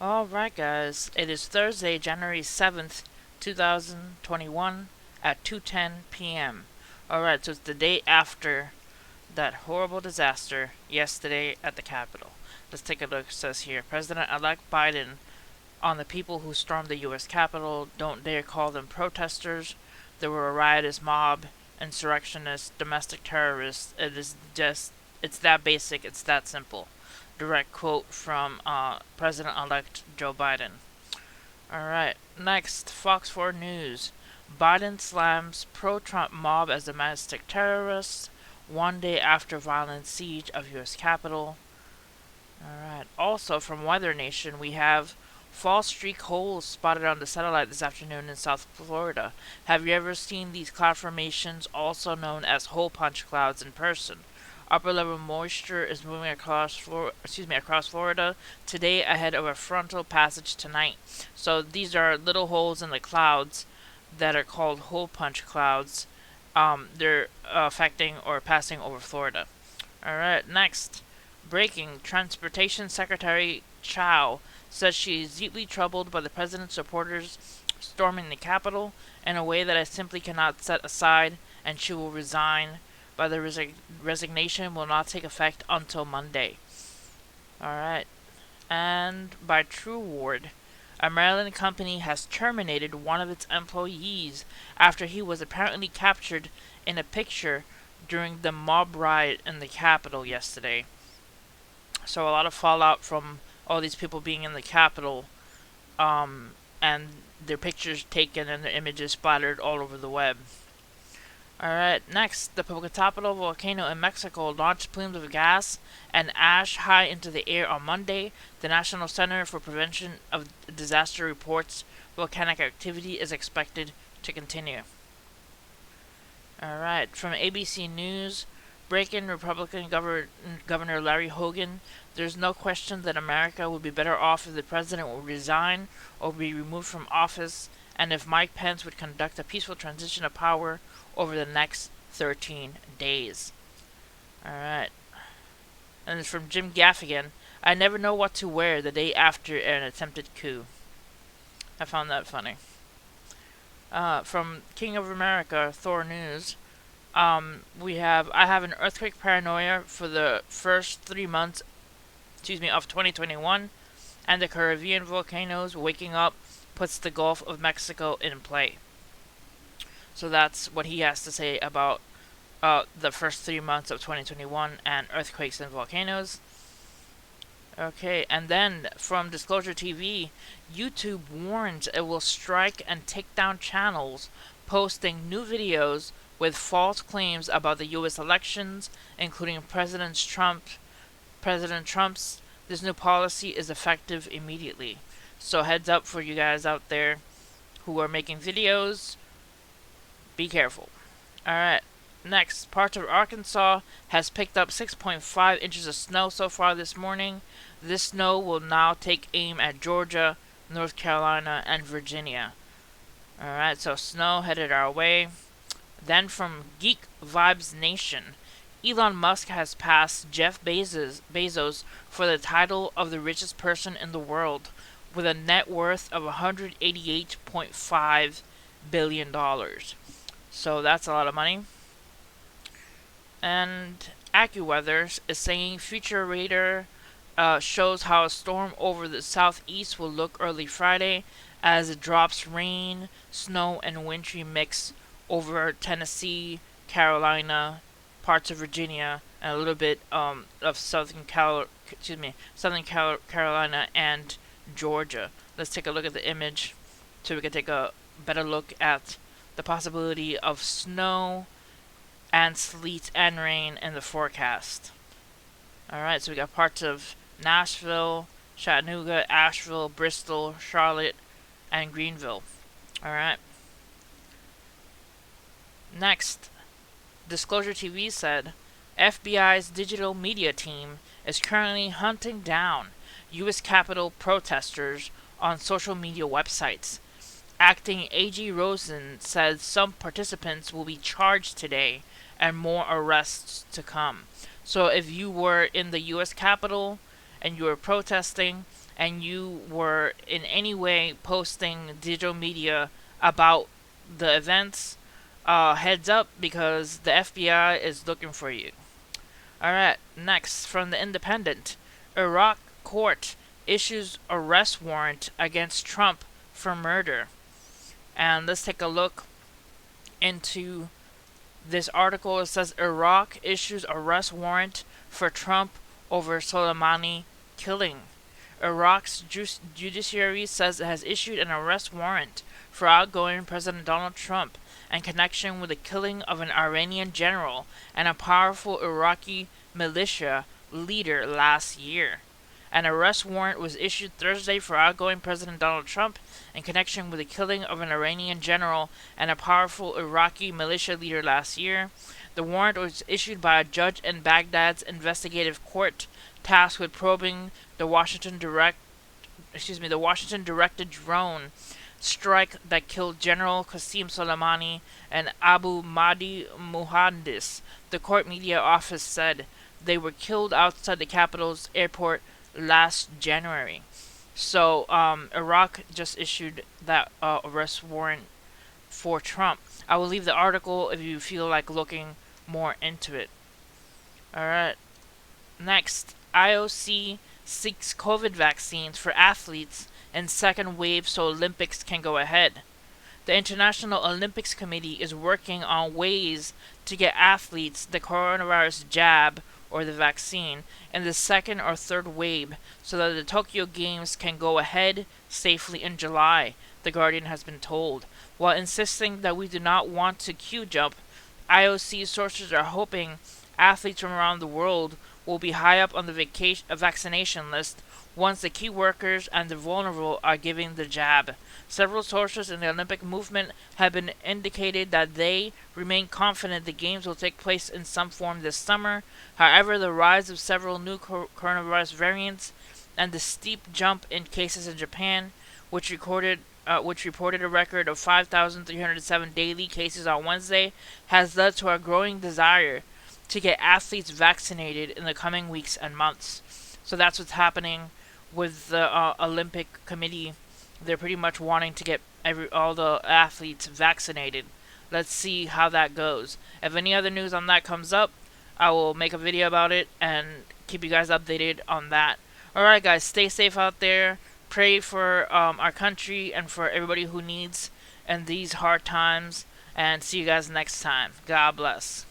Alright, guys, it is Thursday, January 7th, 2021 at 2:10 p.m. Alright, so it's the day after that horrible disaster yesterday at the Capitol. Let's take a look. It says here President-elect Biden on the people who stormed the U.S. Capitol. Don't dare call them protesters. There were a riotous mob, insurrectionists, domestic terrorists. It's that basic, it's that simple. Direct quote from President-elect Joe Biden. Alright, next, Fox 4 News. Biden slams pro-Trump mob as domestic terrorists, one day after violent siege of U.S. Capitol. Alright, also from Weather Nation, we have fall streak holes spotted on the satellite this afternoon in South Florida. Have you ever seen these cloud formations, also known as hole punch clouds, in person? Upper level moisture is moving across Florida today ahead of a frontal passage tonight. So these are little holes in the clouds that are called hole punch clouds. They're affecting or passing over Florida. All right, next. Breaking. Transportation Secretary Chow says she is deeply troubled by the president's supporters storming the Capitol in a way that I simply cannot set aside, and she will resign, but the resignation will not take effect until Monday. Alright. And by True Ward, a Maryland company has terminated one of its employees after he was apparently captured in a picture during the mob riot in the Capitol yesterday. So a lot of fallout from all these people being in the Capitol, and their pictures taken and their images splattered all over the web. Alright, next, the Popocatépetl volcano in Mexico launched plumes of gas and ash high into the air on Monday. The National Center for Prevention of Disaster reports volcanic activity is expected to continue. Alright, from ABC News, break-in Republican Governor Larry Hogan. There's no question that America would be better off if the president would resign or be removed from office, and if Mike Pence would conduct a peaceful transition of power over the next 13 days. Alright. And it's from Jim Gaffigan. I never know what to wear the day after an attempted coup. I found that funny. From King of America, Thor News. I have an earthquake paranoia for the first 3 months, of 2021, and the Caribbean volcanoes waking up puts the Gulf of Mexico in play. So that's what he has to say about the first 3 months of 2021 and earthquakes and volcanoes. Okay, and then from Disclosure TV, YouTube warns it will strike and take down channels posting new videos with false claims about the U.S. elections, including President Trump's. This new policy is effective immediately. So heads up for you guys out there who are making videos. Be careful. Alright, next. Parts of Arkansas has picked up 6.5 inches of snow so far this morning. This snow will now take aim at Georgia, North Carolina, and Virginia. Alright, so snow headed our way. Then from Geek Vibes Nation, Elon Musk has passed Jeff Bezos for the title of the richest person in the world, with a net worth of $188.5 billion. So that's a lot of money. And AccuWeather is saying future radar shows how a storm over the southeast will look early Friday as it drops rain, snow, and wintry mix over Tennessee, Carolina, parts of Virginia, and a little bit of Southern Carolina and Georgia. Let's take a look at the image so we can take a better look at the possibility of snow and sleet and rain in the forecast. Alright, so we got parts of Nashville, Chattanooga, Asheville, Bristol, Charlotte, and Greenville. Alright. Next, Disclosure TV said FBI's digital media team is currently hunting down U.S. Capitol protesters on social media websites. Acting AG Rosen said some participants will be charged today and more arrests to come. So if you were in the U.S. Capitol and you were protesting and you were in any way posting digital media about the events, heads up because the FBI is looking for you. Alright, next from the Independent. Iraq court issues arrest warrant against Trump for murder. And let's take a look into this article. It says Iraq issues arrest warrant for Trump over Soleimani killing. Iraq's judiciary says it has issued an arrest warrant for outgoing President Donald Trump in connection with the killing of an Iranian general and a powerful Iraqi militia leader last year. An arrest warrant was issued Thursday for outgoing President Donald Trump in connection with the killing of an Iranian general and a powerful Iraqi militia leader last year. The warrant was issued by a judge in Baghdad's investigative court tasked with probing the Washington directed drone strike that killed General Qasem Soleimani and Abu Mahdi Muhandis. The court media office said they were killed outside the capital's airport last January. So Iraq just issued that arrest warrant for Trump. I will leave the article if you feel like looking more into it. Alright. Next, IOC seeks COVID vaccines for athletes in second wave so Olympics can go ahead. The International Olympics Committee is working on ways to get athletes the coronavirus jab or the vaccine in the second or third wave so that the Tokyo Games can go ahead safely in July, The Guardian has been told. While insisting that we do not want to queue jump, IOC sources are hoping athletes from around the world will be high up on the vaccination list once the key workers and the vulnerable are given the jab. Several sources in the Olympic movement have been indicated that they remain confident the Games will take place in some form this summer. However, the rise of several new coronavirus variants and the steep jump in cases in Japan, which reported a record of 5,307 daily cases on Wednesday, has led to a growing desire to get athletes vaccinated in the coming weeks and months. So that's what's happening with the Olympic Committee. They're pretty much wanting to get all the athletes vaccinated. Let's see how that goes. If any other news on that comes up, I will make a video about it and keep you guys updated on that. Alright guys, stay safe out there. Pray for our country and for everybody who needs in these hard times. And see you guys next time. God bless.